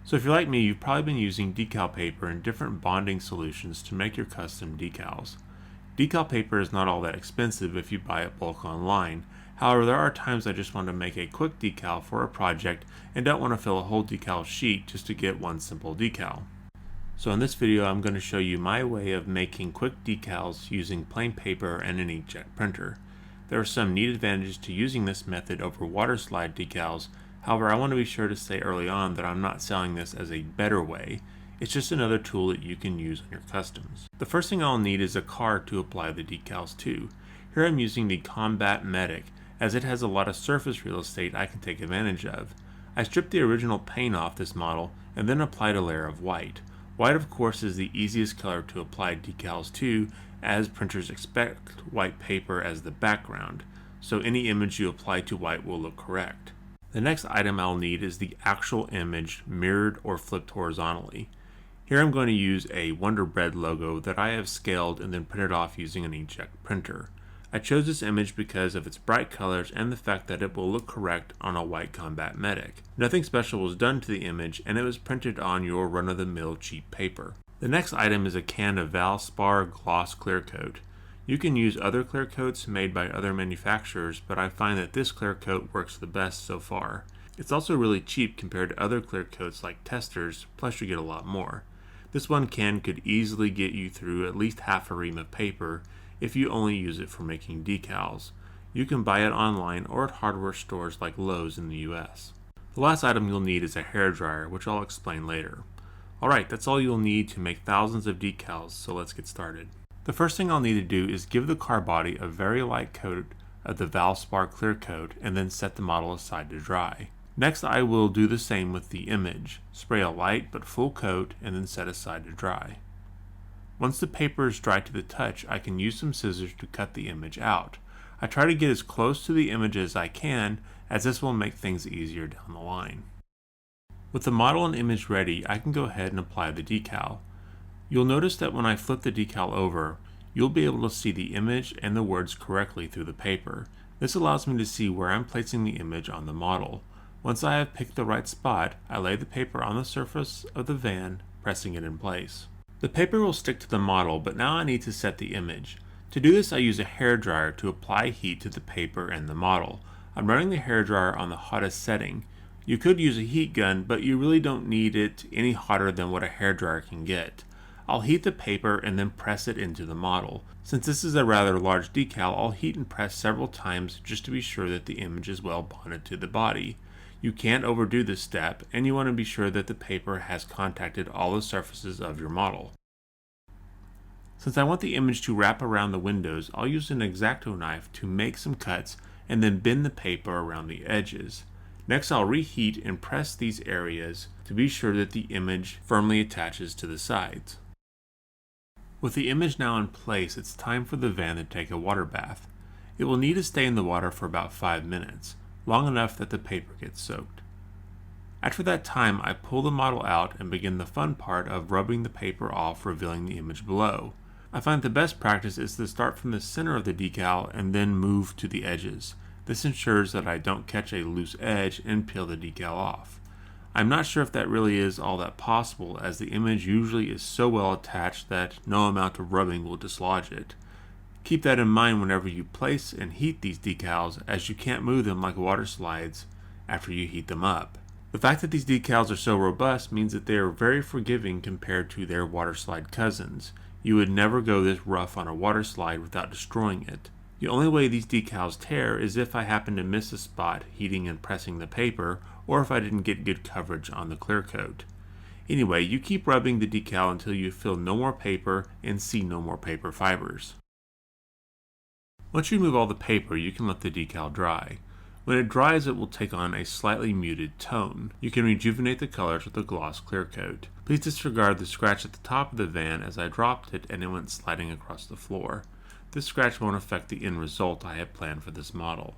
So if you're like me, you've probably been using decal paper and different bonding solutions to make your custom decals. Decal paper is not all that expensive if you buy it bulk online. However, there are times I just want to make a quick decal for a project and don't want to fill a whole decal sheet just to get one simple decal. So in this video, I'm going to show you my way of making quick decals using plain paper and an inkjet printer. There are some neat advantages to using this method over water slide decals. However, I want to be sure to say early on that I'm not selling this as a better way. It's just another tool that you can use on your customs. The first thing I'll need is a card to apply the decals to. Here I'm using the Combat Medic, as it has a lot of surface real estate I can take advantage of. I stripped the original paint off this model and then applied a layer of white. White, of course, is the easiest color to apply decals to, as printers expect white paper as the background, so any image you apply to white will look correct. The next item I'll need is the actual image mirrored or flipped horizontally. Here I'm going to use a Wonder Bread logo that I have scaled and then printed off using an inkjet printer. I chose this image because of its bright colors and the fact that it will look correct on a white Combat Medic. Nothing special was done to the image, and it was printed on your run-of-the-mill cheap paper. The next item is a can of Valspar Gloss Clear Coat. You can use other clear coats made by other manufacturers, but I find that this clear coat works the best so far. It's also really cheap compared to other clear coats like Testors, plus you get a lot more. This one can could easily get you through at least half a ream of paper if you only use it for making decals. You can buy it online or at hardware stores like Lowe's in the US. The last item you'll need is a hairdryer, which I'll explain later. Alright, that's all you'll need to make thousands of decals, so let's get started. The first thing I'll need to do is give the car body a very light coat of the Valspar clear coat and then set the model aside to dry. Next, I will do the same with the image. Spray a light but full coat and then set aside to dry. Once the paper is dry to the touch, I can use some scissors to cut the image out. I try to get as close to the image as I can, as this will make things easier down the line. With the model and image ready, I can go ahead and apply the decal. You'll notice that when I flip the decal over, you'll be able to see the image and the words correctly through the paper. This allows me to see where I'm placing the image on the model. Once I have picked the right spot, I lay the paper on the surface of the van, pressing it in place. The paper will stick to the model, but now I need to set the image. To do this, I use a hairdryer to apply heat to the paper and the model. I'm running the hairdryer on the hottest setting. You could use a heat gun, but you really don't need it any hotter than what a hairdryer can get. I'll heat the paper and then press it into the model. Since this is a rather large decal, I'll heat and press several times just to be sure that the image is well bonded to the body. You can't overdo this step, and you want to be sure that the paper has contacted all the surfaces of your model. Since I want the image to wrap around the windows, I'll use an X-Acto knife to make some cuts and then bend the paper around the edges. Next, I'll reheat and press these areas to be sure that the image firmly attaches to the sides. With the image now in place, it's time for the van to take a water bath. It will need to stay in the water for about 5 minutes, long enough that the paper gets soaked. After that time, I pull the model out and begin the fun part of rubbing the paper off, revealing the image below. I find the best practice is to start from the center of the decal and then move to the edges. This ensures that I don't catch a loose edge and peel the decal off. I'm not sure if that really is all that possible, as the image usually is so well attached that no amount of rubbing will dislodge it. Keep that in mind whenever you place and heat these decals, as you can't move them like water slides after you heat them up. The fact that these decals are so robust means that they are very forgiving compared to their water slide cousins. You would never go this rough on a water slide without destroying it. The only way these decals tear is if I happen to miss a spot heating and pressing the paper, or if I didn't get good coverage on the clear coat. Anyway, you keep rubbing the decal until you feel no more paper and see no more paper fibers. Once you remove all the paper, you can let the decal dry. When it dries, it will take on a slightly muted tone. You can rejuvenate the colors with a gloss clear coat. Please disregard the scratch at the top of the van, as I dropped it and it went sliding across the floor. This scratch won't affect the end result I have planned for this model.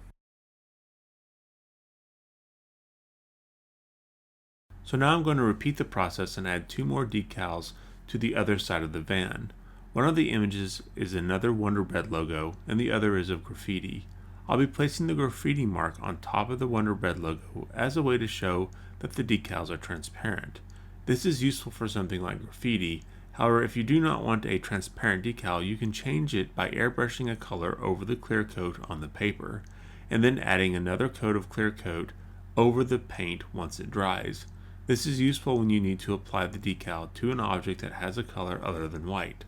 So now I'm going to repeat the process and add 2 more decals to the other side of the van. One of the images is another Wonder Bread logo and the other is of graffiti. I'll be placing the graffiti mark on top of the Wonder Bread logo as a way to show that the decals are transparent. This is useful for something like graffiti. However, if you do not want a transparent decal, you can change it by airbrushing a color over the clear coat on the paper, and then adding another coat of clear coat over the paint once it dries. This is useful when you need to apply the decal to an object that has a color other than white.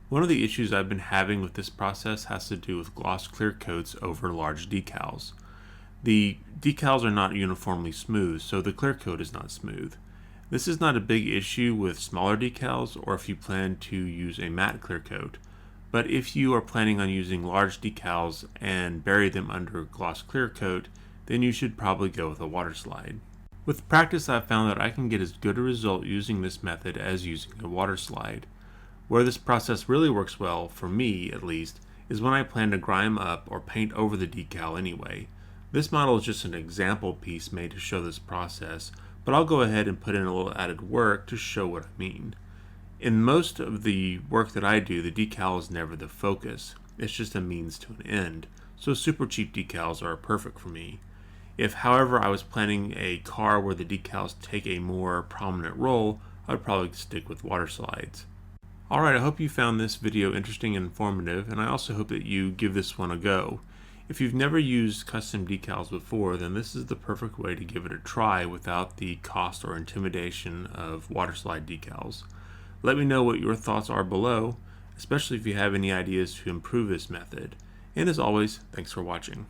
One of the issues I've been having with this process has to do with gloss clear coats over large decals. The decals are not uniformly smooth, so the clear coat is not smooth. This is not a big issue with smaller decals or if you plan to use a matte clear coat, but if you are planning on using large decals and bury them under gloss clear coat, then you should probably go with a water slide. With practice, I've found that I can get as good a result using this method as using a water slide. Where this process really works well, for me at least, is when I plan to grime up or paint over the decal anyway. This model is just an example piece made to show this process, but I'll go ahead and put in a little added work to show what I mean. In most of the work that I do, the decal is never the focus. It's just a means to an end, so super cheap decals are perfect for me. If, however, I was planning a car where the decals take a more prominent role, I'd probably stick with water slides. Alright, I hope you found this video interesting and informative, and I also hope that you give this one a go. If you've never used custom decals before, then this is the perfect way to give it a try without the cost or intimidation of water slide decals. Let me know what your thoughts are below, especially if you have any ideas to improve this method. And as always, thanks for watching.